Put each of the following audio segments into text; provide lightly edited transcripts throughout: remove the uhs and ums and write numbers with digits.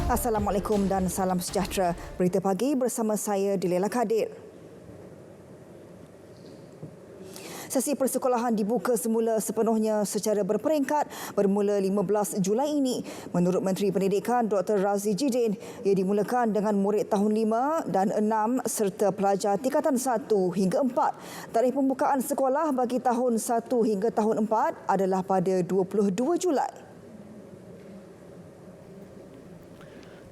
Assalamualaikum dan salam sejahtera. Berita pagi bersama saya Dilela Kadir. Sesi persekolahan dibuka semula sepenuhnya secara berperingkat bermula 15 Julai ini. Menurut Menteri Pendidikan Dr. Razi Jidin, ia dimulakan dengan murid tahun 5 dan 6 serta pelajar tingkatan 1 hingga 4. Tarikh pembukaan sekolah bagi tahun 1 hingga tahun 4 adalah pada 22 Julai.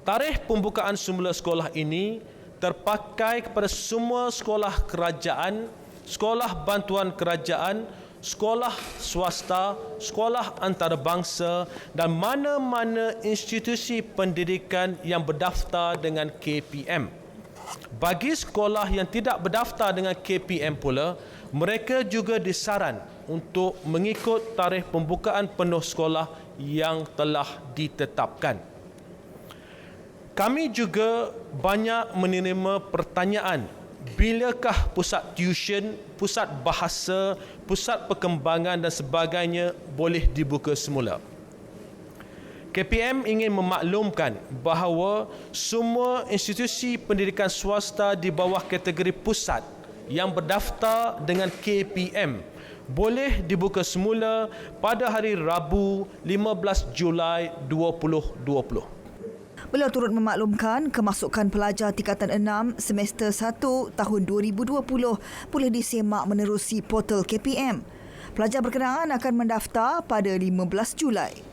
Tarikh pembukaan semula sekolah ini terpakai kepada semua sekolah kerajaan, sekolah bantuan kerajaan, sekolah swasta, sekolah antarabangsa dan mana-mana institusi pendidikan yang berdaftar dengan KPM. Bagi sekolah yang tidak berdaftar dengan KPM pula, mereka juga disaran untuk mengikut tarikh pembukaan penuh sekolah yang telah ditetapkan. Kami juga banyak menerima pertanyaan, bilakah pusat tuition, pusat bahasa, pusat perkembangan dan sebagainya boleh dibuka semula. KPM ingin memaklumkan bahawa semua institusi pendidikan swasta di bawah kategori pusat yang berdaftar dengan KPM boleh dibuka semula pada hari Rabu 15 Julai 2020. Beliau turut memaklumkan kemasukan pelajar tingkatan 6 semester 1 tahun 2020 boleh disemak menerusi portal KPM. Pelajar berkenaan akan mendaftar pada 15 Julai.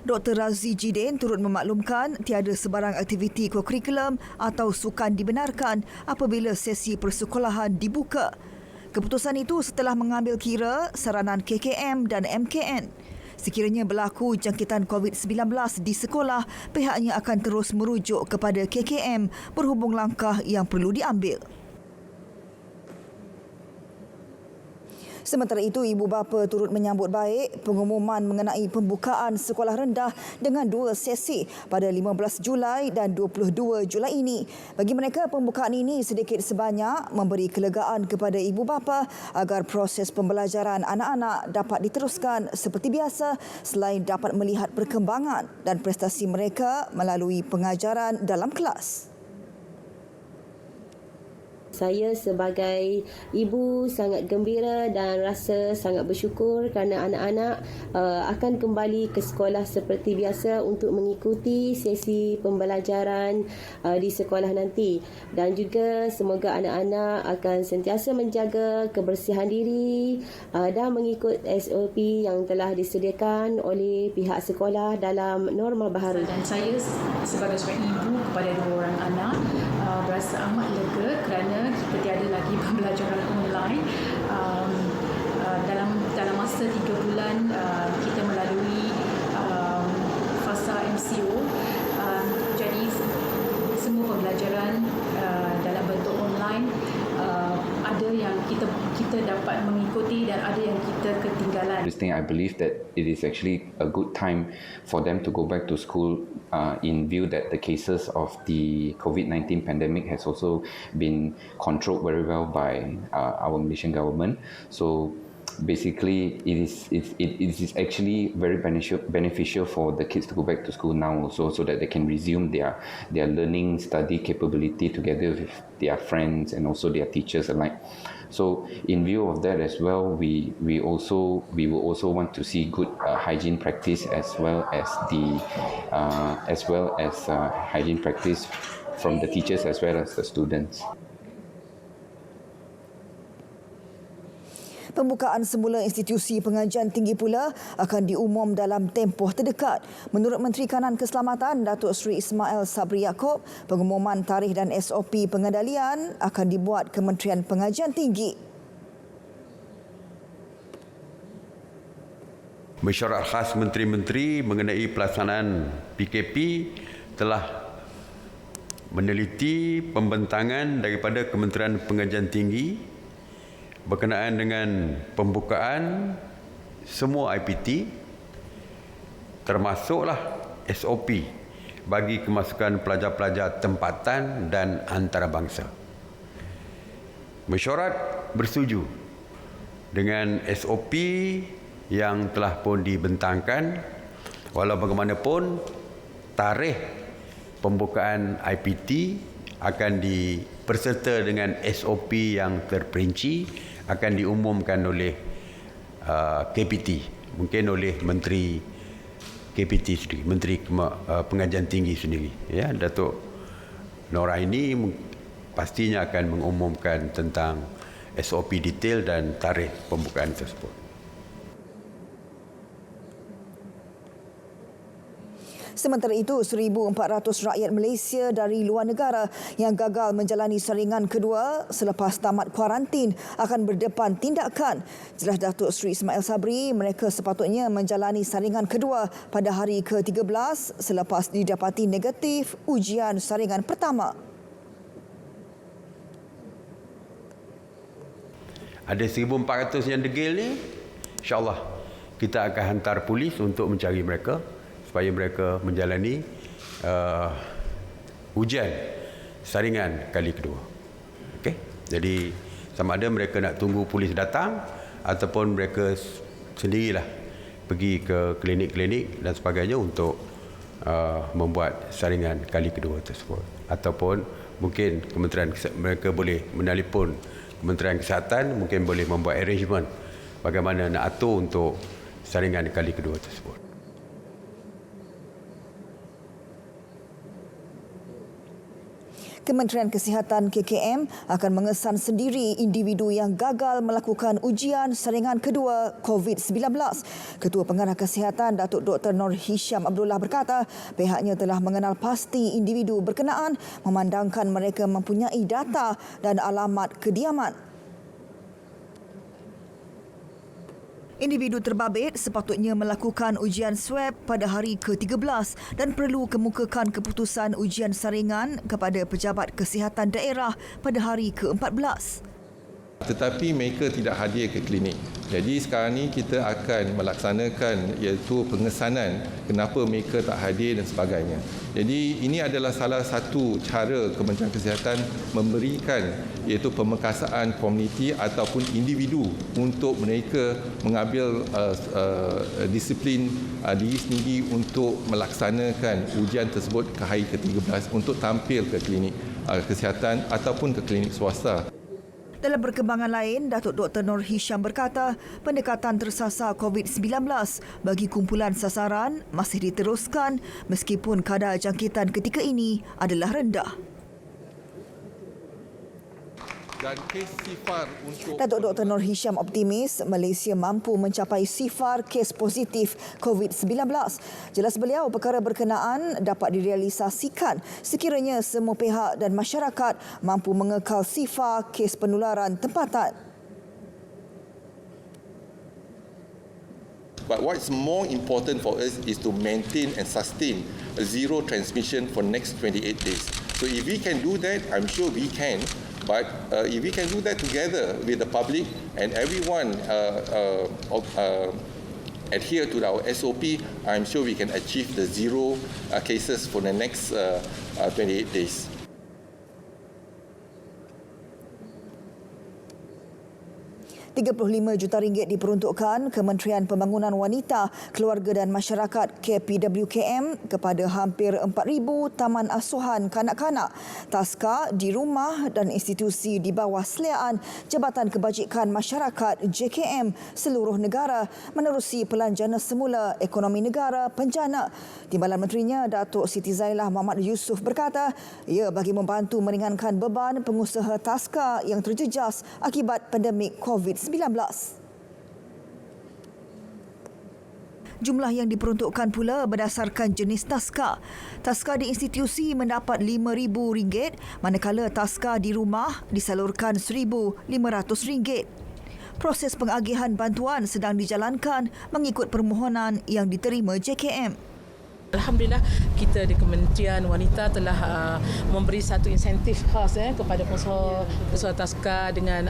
Dr. Razi Jidin turut memaklumkan tiada sebarang aktiviti kokurikulum atau sukan dibenarkan apabila sesi persekolahan dibuka. Keputusan itu setelah mengambil kira saranan KKM dan MKN. Sekiranya berlaku jangkitan COVID-19 di sekolah, pihaknya akan terus merujuk kepada KKM berhubung langkah yang perlu diambil. Sementara itu, ibu bapa turut menyambut baik pengumuman mengenai pembukaan sekolah rendah dengan 2 sesi pada 15 Julai dan 22 Julai ini. Bagi mereka, pembukaan ini sedikit sebanyak memberi kelegaan kepada ibu bapa agar proses pembelajaran anak-anak dapat diteruskan seperti biasa selain dapat melihat perkembangan dan prestasi mereka melalui pengajaran dalam kelas. Saya sebagai ibu sangat gembira dan rasa sangat bersyukur kerana anak-anak akan kembali ke sekolah seperti biasa untuk mengikuti sesi pembelajaran di sekolah nanti. Dan juga semoga anak-anak akan sentiasa menjaga kebersihan diri dan mengikut SOP yang telah disediakan oleh pihak sekolah dalam norma baharu. Dan saya sebagai seorang ibu kepada 2 orang anak berasa amat lega kerana kita tiada lagi pembelajaran online. Dalam masa 3 bulan kita melalui fasa MCO, jadi semua pembelajaran dalam bentuk online ada yang kita dapat mengikuti dan ada yang kita ketinggalan. I believe that it is actually a good time for them to go back to school in view that the cases of the COVID-19 pandemic has also been controlled very well by our Malaysian government. So basically it is actually very beneficial for the kids to go back to school now also, so that they can resume their learning study capability together with their friends and also their teachers alike. So in view of that as well, we will also want to see good hygiene practice as well as hygiene practice from the teachers as well as the students. Pembukaan semula institusi pengajian tinggi pula akan diumum dalam tempoh terdekat. Menurut Menteri Kanan Keselamatan Datuk Seri Ismail Sabri Yaakob, pengumuman tarikh dan SOP pengendalian akan dibuat Kementerian Pengajian Tinggi. Mesyuarat khas menteri-menteri mengenai pelaksanaan PKP telah meneliti pembentangan daripada Kementerian Pengajian Tinggi berkenaan dengan pembukaan semua IPT termasuklah SOP bagi kemasukan pelajar-pelajar tempatan dan antarabangsa. Mesyuarat bersetuju dengan SOP yang telah pun dibentangkan. Walau bagaimanapun, tarikh pembukaan IPT akan berserta dengan SOP yang terperinci akan diumumkan oleh KPT, mungkin oleh Menteri KPT sendiri, Menteri Pengajian Tinggi sendiri. Ya, Datuk Noraini pastinya akan mengumumkan tentang SOP detail dan tarikh pembukaan tersebut. Sementara itu, 1,400 rakyat Malaysia dari luar negara yang gagal menjalani saringan kedua selepas tamat kuarantin akan berdepan tindakan. Jelas Datuk Seri Ismail Sabri, mereka sepatutnya menjalani saringan kedua pada hari ke-13 selepas didapati negatif ujian saringan pertama. Ada 1,400 yang degil ni, insyaAllah kita akan hantar polis untuk mencari mereka supaya mereka menjalani ujian saringan kali kedua. Okey? Jadi sama ada mereka nak tunggu polis datang ataupun mereka sendirilah pergi ke klinik-klinik dan sebagainya untuk membuat saringan kali kedua tersebut. Ataupun mungkin mereka boleh menelpon Kementerian Kesihatan, mungkin boleh membuat arrangement bagaimana nak atur untuk saringan kali kedua tersebut. Kementerian Kesihatan KKM akan mengesan sendiri individu yang gagal melakukan ujian saringan kedua COVID-19. Ketua Pengarah Kesihatan Datuk Dr. Nur Hisham Abdullah berkata pihaknya telah mengenal pasti individu berkenaan memandangkan mereka mempunyai data dan alamat kediaman. Individu terbabit sepatutnya melakukan ujian swab pada hari ke-13 dan perlu kemukakan keputusan ujian saringan kepada pejabat kesihatan daerah pada hari ke-14. Tetapi mereka tidak hadir ke klinik. Jadi sekarang ni kita akan melaksanakan iaitu pengesanan kenapa mereka tak hadir dan sebagainya. Jadi ini adalah salah satu cara Kementerian Kesihatan memberikan iaitu pemekasaan komuniti ataupun individu untuk mereka mengambil disiplin diri sendiri untuk melaksanakan ujian tersebut ke hari ke-13 untuk tampil ke klinik kesihatan ataupun ke klinik swasta. Dalam perkembangan lain, Datuk Dr. Nur Hisham berkata pendekatan tersasar COVID-19 bagi kumpulan sasaran masih diteruskan meskipun kadar jangkitan ketika ini adalah rendah. Dan kes sifar untuk Datuk Dr. Nur Hisham optimis Malaysia mampu mencapai sifar kes positif COVID-19. Jelas beliau perkara berkenaan dapat direalisasikan sekiranya semua pihak dan masyarakat mampu mengekal sifar kes penularan tempatan. But what's more important for us is to maintain and sustain a zero transmission for next 28 days. So if we can do that, I'm sure we can. But if we can do that together with the public and everyone adhere to our SOP, I'm sure we can achieve the zero cases for the next 28 days. RM35 juta diperuntukkan Kementerian Pembangunan Wanita, Keluarga dan Masyarakat KPWKM kepada hampir 4,000 taman asuhan kanak-kanak, taska di rumah dan institusi di bawah seliaan Jabatan Kebajikan Masyarakat JKM seluruh negara menerusi Pelan Jana Semula Ekonomi Negara Penjana. Timbalan Menterinya Datuk Siti Zailah Muhammad Yusof berkata ia bagi membantu meringankan beban pengusaha taska yang terjejas akibat pandemik COVID-19. Jumlah yang diperuntukkan pula berdasarkan jenis taska. Taska di institusi mendapat RM5,000, manakala taska di rumah disalurkan RM1,500. Proses pengagihan bantuan sedang dijalankan mengikut permohonan yang diterima JKM. Alhamdulillah, kita di Kementerian Wanita telah memberi satu insentif khas kepada pengusaha taska dengan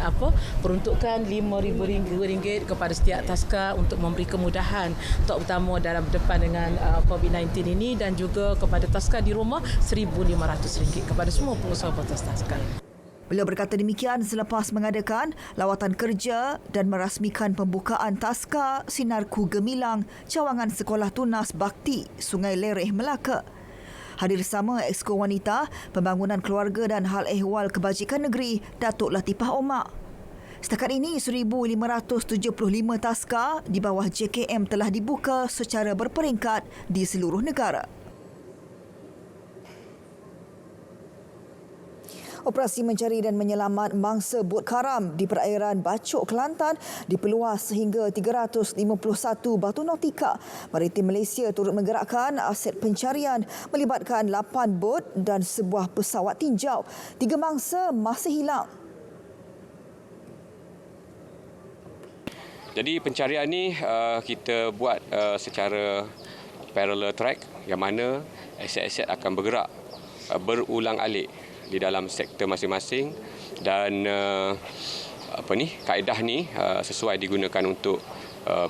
peruntukan RM5,000 kepada setiap taska untuk memberi kemudahan terutama dalam berdepan dengan COVID-19 ini, dan juga kepada taska di rumah RM1,500 kepada semua pengusaha taska. Beliau berkata demikian selepas mengadakan lawatan kerja dan merasmikan pembukaan Taska Sinarku Gemilang cawangan Sekolah Tunas Bakti Sungai Lereh, Melaka. Hadir sama Exco Wanita, Pembangunan Keluarga dan Hal Ehwal Kebajikan Negeri, Datuk Latifah Omar. Setakat ini, 1,575 taska di bawah JKM telah dibuka secara berperingkat di seluruh negara. Operasi mencari dan menyelamat mangsa bot karam di perairan Bacok, Kelantan diperluas sehingga 351 batu nautika. Maritim Malaysia turut menggerakkan aset pencarian melibatkan 8 bot dan sebuah pesawat tinjau. 3 mangsa masih hilang. Jadi pencarian ni kita buat secara parallel track yang mana aset-aset akan bergerak berulang-alik di dalam sektor masing-masing dan kaedah ni sesuai digunakan untuk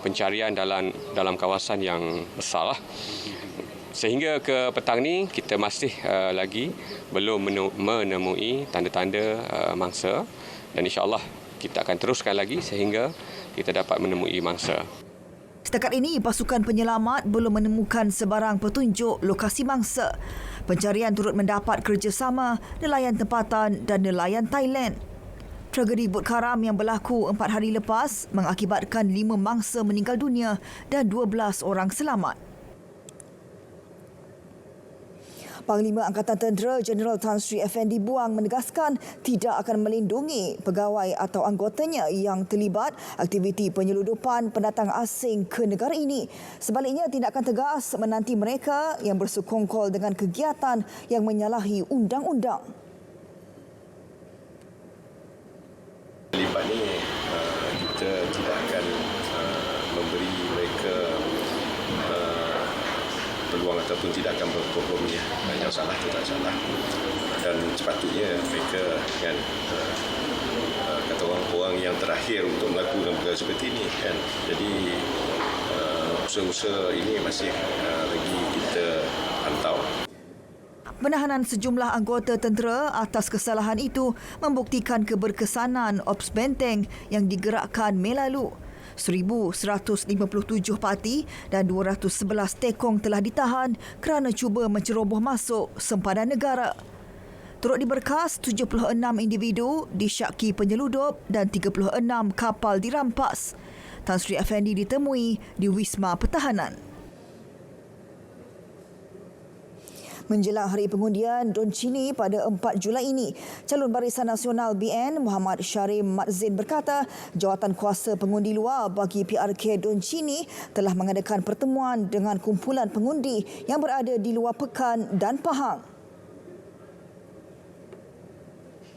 pencarian dalam kawasan yang besar lah. Sehingga ke petang ni kita masih lagi belum menemui tanda-tanda mangsa dan insya-Allah kita akan teruskan lagi sehingga kita dapat menemui mangsa. Setakat ini, pasukan penyelamat belum menemukan sebarang petunjuk lokasi mangsa. Pencarian turut mendapat kerjasama nelayan tempatan dan nelayan Thailand. Tragedi bot karam yang berlaku 4 hari lepas mengakibatkan 5 mangsa meninggal dunia dan 12 orang selamat. Panglima Angkatan Tentera Jeneral Tan Sri Effendi Buang menegaskan tidak akan melindungi pegawai atau anggotanya yang terlibat aktiviti penyeludupan pendatang asing ke negara ini. Sebaliknya, tindakan tegas menanti mereka yang bersekongkol dengan kegiatan yang menyalahi undang-undang. Terlibat ni kita tidak akan memberi mereka peluang ataupun tidak akan berkompromi. Yang salah itu tak salah dan sepatutnya mereka kan kata orang yang terakhir untuk melakukan perkara seperti ini kan. Jadi usaha-usaha ini masih lagi kita pantau. Penahanan sejumlah anggota tentera atas kesalahan itu membuktikan keberkesanan Ops Benteng yang digerakkan Mei lalu. 1,157 parti dan 211 tekong telah ditahan kerana cuba menceroboh masuk sempadan negara. Turut diberkas 76 individu disyaki penyeludup dan 36 kapal dirampas. Tan Sri Effendi ditemui di Wisma Pertahanan. Menjelang hari pengundian Don Chini pada 4 Julai ini, calon Barisan Nasional BN Muhammad Syarim Madzin berkata jawatan kuasa pengundi luar bagi PRK Don Chini telah mengadakan pertemuan dengan kumpulan pengundi yang berada di luar Pekan dan Pahang.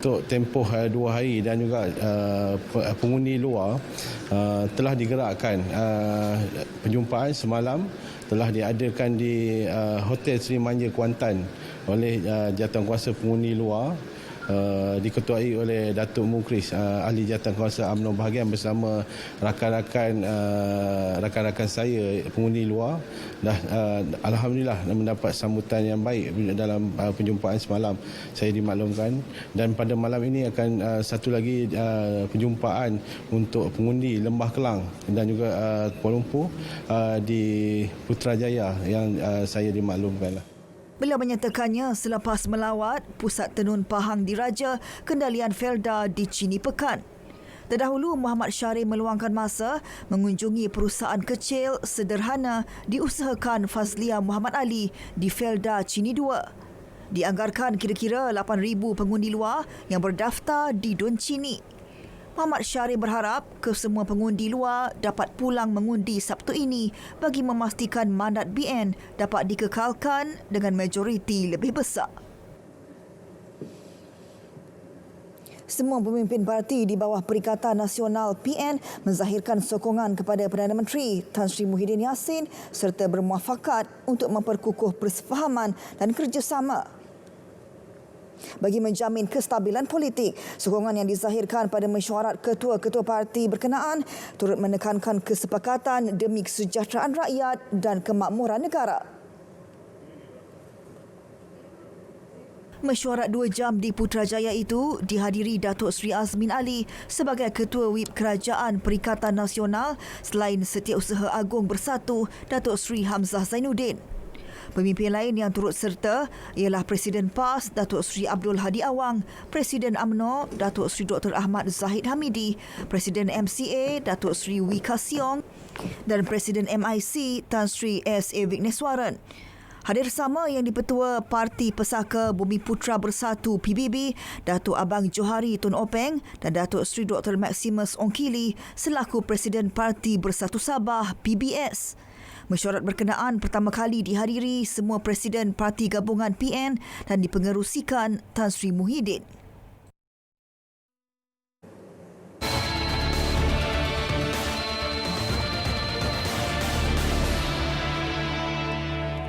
Untuk tempoh 2 hari dan juga pengundi luar telah digerakkan perjumpaan semalam telah diadakan di Hotel Sri Manja Kuantan oleh jawatankuasa pengundi luar diketuai oleh Datuk Mukris ahli jawatankuasa UMNO bahagian bersama rakan-rakan saya pengundi luar dah alhamdulillah mendapat sambutan yang baik dalam perjumpaan semalam saya dimaklumkan dan pada malam ini akan satu lagi perjumpaan untuk pengundi Lembah Kelang dan juga Kuala Lumpur di Putrajaya yang saya dimaklumkan. Beliau menyatakannya selepas melawat Pusat Tenun Pahang Diraja, kendalian Felda di Chini Pekan. Terdahulu, Muhammad Syarim meluangkan masa mengunjungi perusahaan kecil sederhana diusahakan Fazlia Muhammad Ali di Felda Chini 2. Dianggarkan kira-kira 8,000 pengundi luar yang berdaftar di Don Chini. Muhammad Syarim berharap kesemua pengundi luar dapat pulang mengundi Sabtu ini bagi memastikan mandat BN dapat dikekalkan dengan majoriti lebih besar. Semua pemimpin parti di bawah Perikatan Nasional PN menzahirkan sokongan kepada Perdana Menteri Tan Sri Muhyiddin Yassin serta bermuafakat untuk memperkukuh persefahaman dan kerjasama bagi menjamin kestabilan politik. Sokongan yang dizahirkan pada mesyuarat ketua-ketua parti berkenaan turut menekankan kesepakatan demi kesejahteraan rakyat dan kemakmuran negara. Mesyuarat 2 jam di Putrajaya itu dihadiri Datuk Seri Azmin Ali sebagai Ketua WIP Kerajaan Perikatan Nasional selain Setiausaha Agung Bersatu Datuk Seri Hamzah Zainuddin. Pemimpin lain yang turut serta ialah Presiden PAS Datuk Seri Abdul Hadi Awang, Presiden UMNO Datuk Seri Dr. Ahmad Zahid Hamidi, Presiden MCA Datuk Seri Wee Ka Siong dan Presiden MIC Tan Sri S.A. Vigneswaran. Hadir sama yang dipertua Parti Pesaka Bumi Putra Bersatu PBB, Datuk Abang Johari Tun Openg dan Datuk Seri Dr. Maximus Ongkili selaku Presiden Parti Bersatu Sabah PBS. Mesyuarat berkenaan pertama kali dihadiri semua Presiden Parti Gabungan PN dan dipengerusikan Tan Sri Muhyiddin.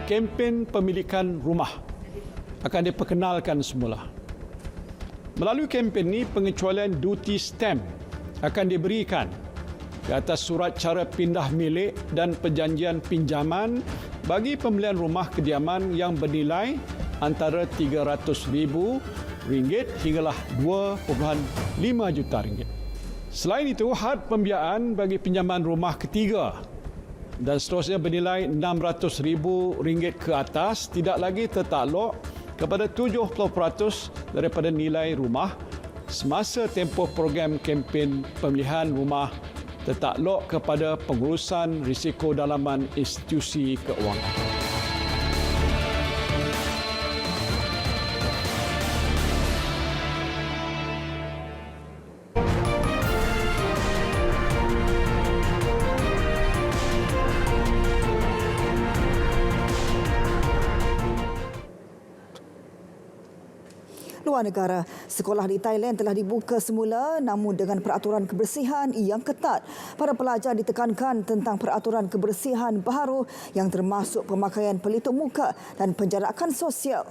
Kempen pemilikan rumah akan diperkenalkan semula. Melalui kempen ini, pengecualian duty stamp akan diberikan ke atas surat cara pindah milik dan perjanjian pinjaman bagi pembelian rumah kediaman yang bernilai antara RM300,000 hinggalah RM2.5 juta. Selain itu, had pembiayaan bagi pinjaman rumah ketiga dan seterusnya bernilai RM600,000 ke atas tidak lagi tertakluk kepada 70% daripada nilai rumah semasa tempoh program kempen pemilihan rumah tertakluk kepada pengurusan risiko dalaman institusi keuangan. Luar negara, sekolah di Thailand telah dibuka semula namun dengan peraturan kebersihan yang ketat. Para pelajar ditekankan tentang peraturan kebersihan baharu yang termasuk pemakaian pelitup muka dan penjarakan sosial.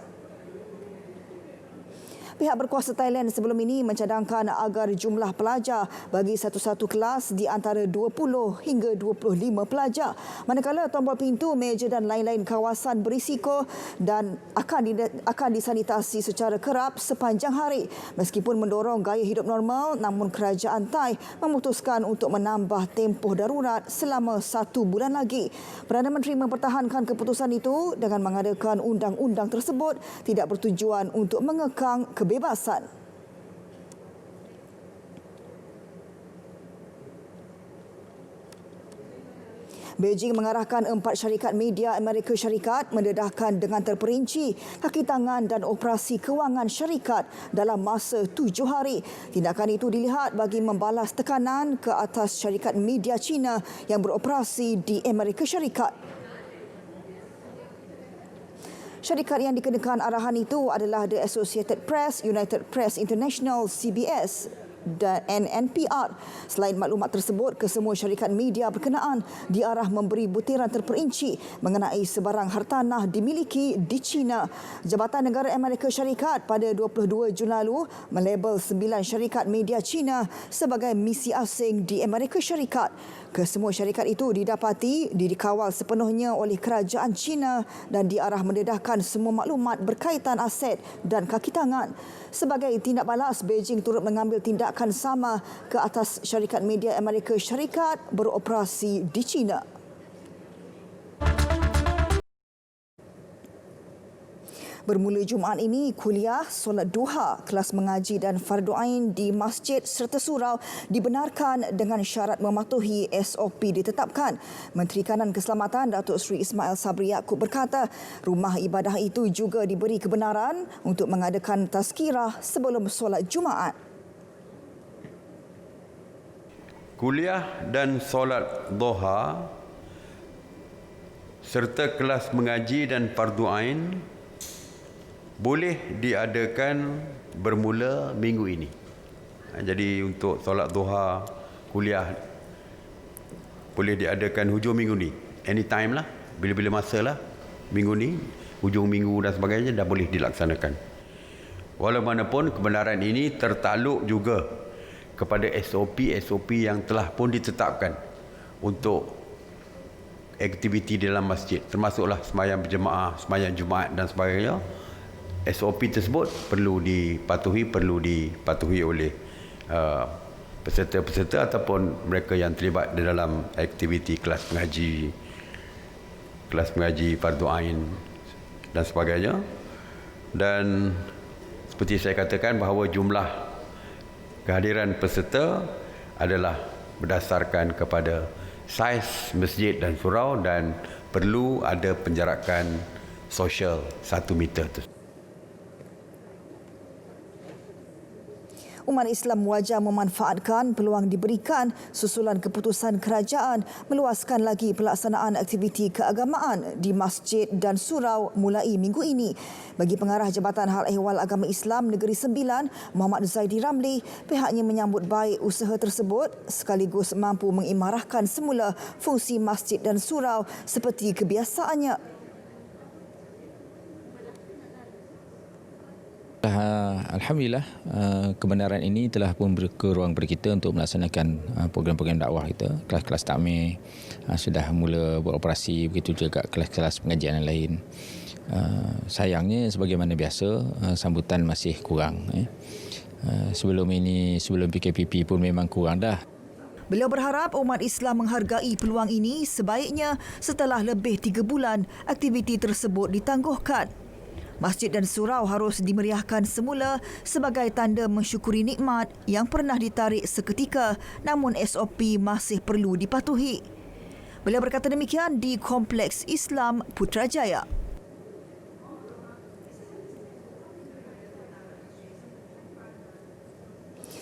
Pihak berkuasa Thailand sebelum ini mencadangkan agar jumlah pelajar bagi satu-satu kelas di antara 20 hingga 25 pelajar. Manakala tombol pintu, meja dan lain-lain kawasan berisiko dan akan disanitasi secara kerap sepanjang hari. Meskipun mendorong gaya hidup normal, namun kerajaan Thai memutuskan untuk menambah tempoh darurat selama 1 bulan lagi. Perdana Menteri mempertahankan keputusan itu dengan mengadakan undang-undang tersebut tidak bertujuan untuk mengekang kebebasan. Beijing mengarahkan 4 syarikat media Amerika Syarikat mendedahkan dengan terperinci kaki tangan dan operasi kewangan syarikat dalam masa 7 hari. Tindakan itu dilihat bagi membalas tekanan ke atas syarikat media China yang beroperasi di Amerika Syarikat. Syarikat yang dikenakan arahan itu adalah The Associated Press, United Press International, CBS dan NPR. Selain maklumat tersebut, kesemua syarikat media berkenaan diarah memberi butiran terperinci mengenai sebarang hartanah dimiliki di China. Jabatan Negara Amerika Syarikat pada 22 Jun lalu melabel 9 syarikat media China sebagai misi asing di Amerika Syarikat. Kesemua syarikat itu dikawal sepenuhnya oleh kerajaan China dan diarah mendedahkan semua maklumat berkaitan aset dan kaki tangan. Sebagai tindak balas, Beijing turut mengambil tindakan sama ke atas syarikat media Amerika Syarikat beroperasi di China. Bermula Jumaat ini, kuliah, solat duha, kelas mengaji dan fardu ain di masjid serta surau dibenarkan dengan syarat mematuhi SOP ditetapkan. Menteri Kanan Keselamatan Datuk Seri Ismail Sabri Yaakob berkata, rumah ibadah itu juga diberi kebenaran untuk mengadakan tazkirah sebelum solat Jumaat. Kuliah dan solat duha serta kelas mengaji dan fardu ain boleh diadakan bermula minggu ini. Jadi untuk solat duha, kuliah boleh diadakan hujung minggu ni. Anytime lah, bila-bila masa lah. Minggu ni, hujung minggu dan sebagainya dah boleh dilaksanakan. Walaupun kebenaran ini tertakluk juga kepada SOP yang telah pun ditetapkan untuk aktiviti dalam masjid. Termasuklah sembahyang berjemaah, sembahyang Jumaat dan sebagainya. SOP tersebut perlu dipatuhi oleh peserta-peserta ataupun mereka yang terlibat di dalam aktiviti kelas mengaji fardu ain dan sebagainya. Dan seperti saya katakan bahawa jumlah kehadiran peserta adalah berdasarkan kepada saiz masjid dan surau dan perlu ada penjarakan sosial 1 meter. Umat Islam wajar memanfaatkan peluang diberikan susulan keputusan kerajaan meluaskan lagi pelaksanaan aktiviti keagamaan di masjid dan surau mulai minggu ini. Bagi Pengarah Jabatan Hal Ehwal Agama Islam Negeri Sembilan, Muhammad Zaidi Ramli, pihaknya menyambut baik usaha tersebut sekaligus mampu mengimarahkan semula fungsi masjid dan surau seperti kebiasaannya. Alhamdulillah, kebenaran ini telah pun membuka ruang bagi kita untuk melaksanakan program-program dakwah kita. Kelas-kelas takmir sudah mula beroperasi, begitu juga kelas-kelas pengajian yang lain. Sayangnya sebagaimana biasa, sambutan masih kurang. Sebelum PKPP pun memang kurang dah. Beliau berharap umat Islam menghargai peluang ini sebaiknya setelah lebih 3 bulan aktiviti tersebut ditangguhkan. Masjid dan surau harus dimeriahkan semula sebagai tanda mensyukuri nikmat yang pernah ditarik seketika, namun SOP masih perlu dipatuhi. Beliau berkata demikian di Kompleks Islam Putrajaya.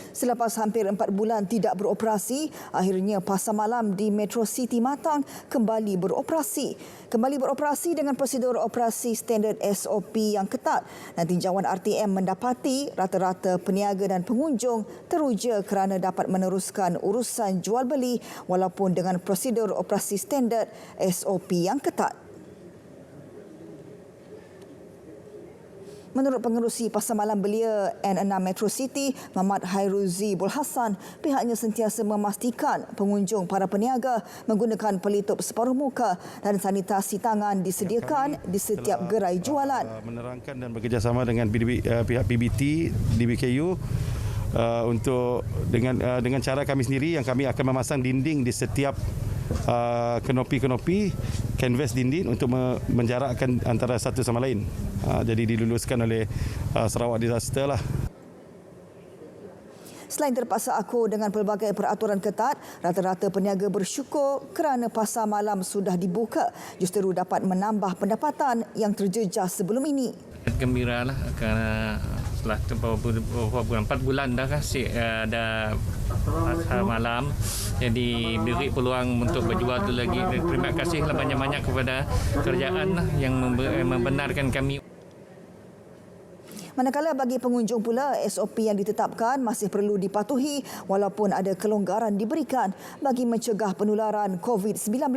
Selepas hampir 4 bulan tidak beroperasi, akhirnya pasar malam di Metro City Matang kembali beroperasi. Kembali beroperasi dengan prosedur operasi standard SOP yang ketat dan tinjauan RTM mendapati rata-rata peniaga dan pengunjung teruja kerana dapat meneruskan urusan jual beli walaupun dengan prosedur operasi standard SOP yang ketat. Menurut pengerusi Pasar Malam Belia N6 Metro City, Muhammad Hairuzi Bulhasan, pihaknya sentiasa memastikan pengunjung para peniaga menggunakan pelitup separuh muka dan sanitasi tangan disediakan di setiap gerai jualan. Menerangkan dan bekerjasama dengan pihak PBT, DBKU untuk dengan cara kami sendiri yang kami akan memasang dinding di setiap kenopi-kenopi kanvas dinding untuk menjarakkan antara satu sama lain. Jadi diluluskan oleh Sarawak Disaster lah. Selain terpaksa akur dengan pelbagai peraturan ketat, rata-rata peniaga bersyukur kerana pasar malam sudah dibuka justeru dapat menambah pendapatan yang terjejas sebelum ini. Gembira lah kerana setelah beberapa bulan, 4 bulan dah kasih ada pasar malam, jadi beri peluang untuk berjual tu lagi. Terima kasihlah banyak-banyak kepada kerajaan yang membenarkan kami. Manakala bagi pengunjung pula, SOP yang ditetapkan masih perlu dipatuhi walaupun ada kelonggaran diberikan bagi mencegah penularan COVID-19.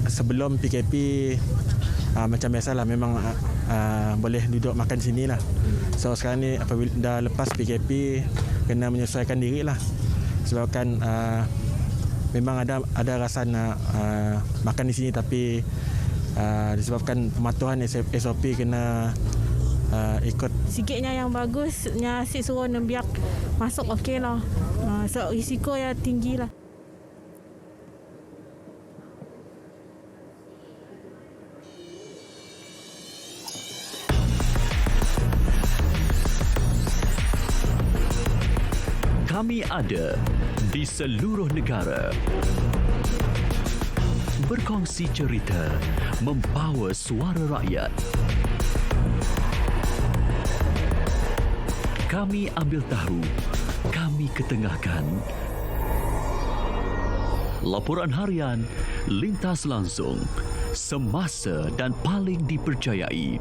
Sebelum PKP, macam biasalah memang boleh duduk makan sini lah. So sekarang ni apabila dah lepas PKP, kena menyesuaikan diri lah. Sebabkan memang ada rasa nak makan di sini, tapi disebabkan pematuhan SOP kena ikut. Sikitnya yang bagusnya asyik suruh biar masuk okey lah. So risiko yang tinggi lah. Kami ada di seluruh negara. Berkongsi cerita, membawa suara rakyat. Kami ambil tahu, kami ketengahkan. Laporan harian, lintas langsung, semasa dan paling dipercayai.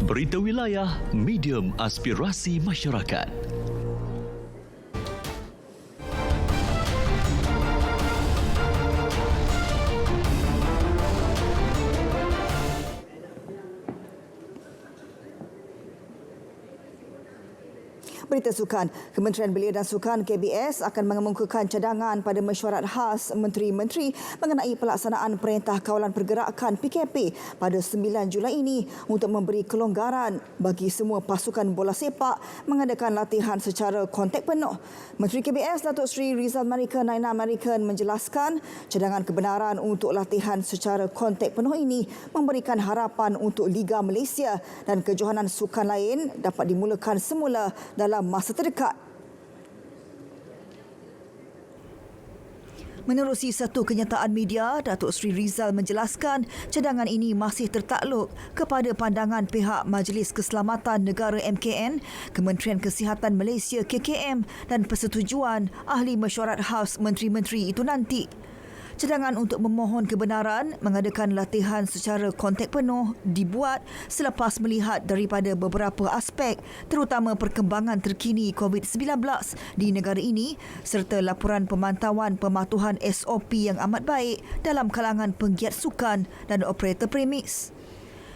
Berita wilayah, medium aspirasi masyarakat. Berita sukan, Kementerian Belia dan Sukan KBS akan mengemukakan cadangan pada mesyuarat khas Menteri-Menteri mengenai pelaksanaan Perintah Kawalan Pergerakan PKP pada 9 Julai ini untuk memberi kelonggaran bagi semua pasukan bola sepak mengadakan latihan secara kontak penuh. Menteri KBS Datuk Seri Rizal Marika Naina American menjelaskan cadangan kebenaran untuk latihan secara kontak penuh ini memberikan harapan untuk Liga Malaysia dan kejohanan sukan lain dapat dimulakan semula dalam masa terdekat. Menerusi satu kenyataan media, Datuk Seri Rizal menjelaskan cadangan ini masih tertakluk kepada pandangan pihak Majlis Keselamatan Negara MKN, Kementerian Kesihatan Malaysia KKM dan persetujuan ahli mesyuarat khas menteri-menteri itu nanti. Cadangan untuk memohon kebenaran mengadakan latihan secara kontak penuh dibuat selepas melihat daripada beberapa aspek terutama perkembangan terkini COVID-19 di negara ini serta laporan pemantauan pematuhan SOP yang amat baik dalam kalangan penggiat sukan dan operator premis.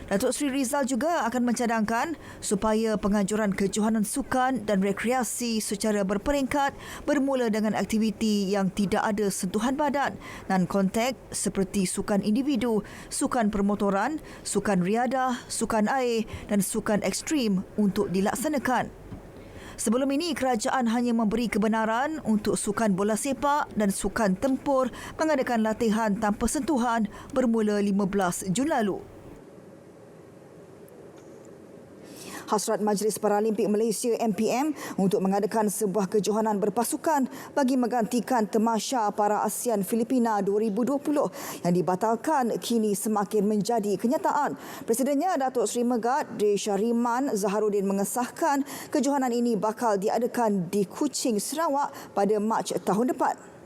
Datuk Seri Rizal juga akan mencadangkan supaya penganjuran kejohanan sukan dan rekreasi secara berperingkat bermula dengan aktiviti yang tidak ada sentuhan badan dan kontak seperti sukan individu, sukan permotoran, sukan riadah, sukan air dan sukan ekstrim untuk dilaksanakan. Sebelum ini, kerajaan hanya memberi kebenaran untuk sukan bola sepak dan sukan tempur mengadakan latihan tanpa sentuhan bermula 15 Jun lalu. Hasrat Majlis Paralimpik Malaysia MPM untuk mengadakan sebuah kejohanan berpasukan bagi menggantikan Tamasya Para ASEAN Filipina 2020 yang dibatalkan kini semakin menjadi kenyataan. Presidennya Datuk Seri Megat D. Syahriman Zaharuddin mengesahkan kejohanan ini bakal diadakan di Kuching, Sarawak pada Mac tahun depan.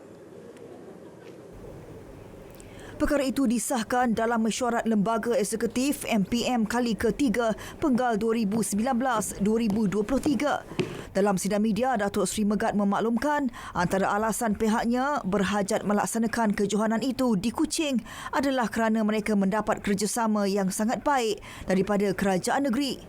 Perkara itu disahkan dalam mesyuarat Lembaga Eksekutif MPM kali ke-3 Penggal 2019-2023. Dalam sidang media, Datuk Seri Megat memaklumkan antara alasan pihaknya berhajat melaksanakan kejohanan itu di Kuching adalah kerana mereka mendapat kerjasama yang sangat baik daripada kerajaan negeri.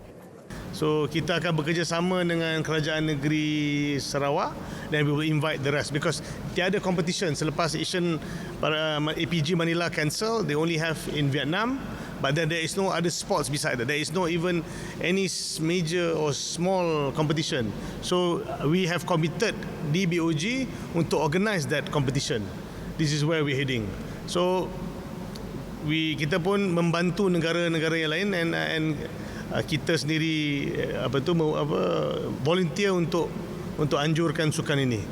So kita akan bekerjasama dengan kerajaan negeri Sarawak dan we will invite the rest because tiada competition selepas Asian APG Manila cancel, they only have in Vietnam, but then there is no other sports beside that. There is no even any major or small competition. So we have committed DBOG untuk organize that competition. This is where we're heading. So kita pun membantu negara-negara yang lain and kita sendiri volunteer untuk anjurkan sukan ini.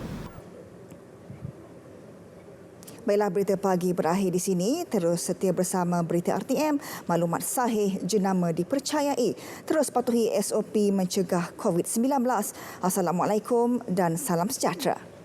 Baiklah, berita pagi berakhir di sini. Terus setia bersama Berita RTM, maklumat sahih jenama dipercayai. Terus patuhi SOP mencegah COVID-19. Assalamualaikum dan salam sejahtera.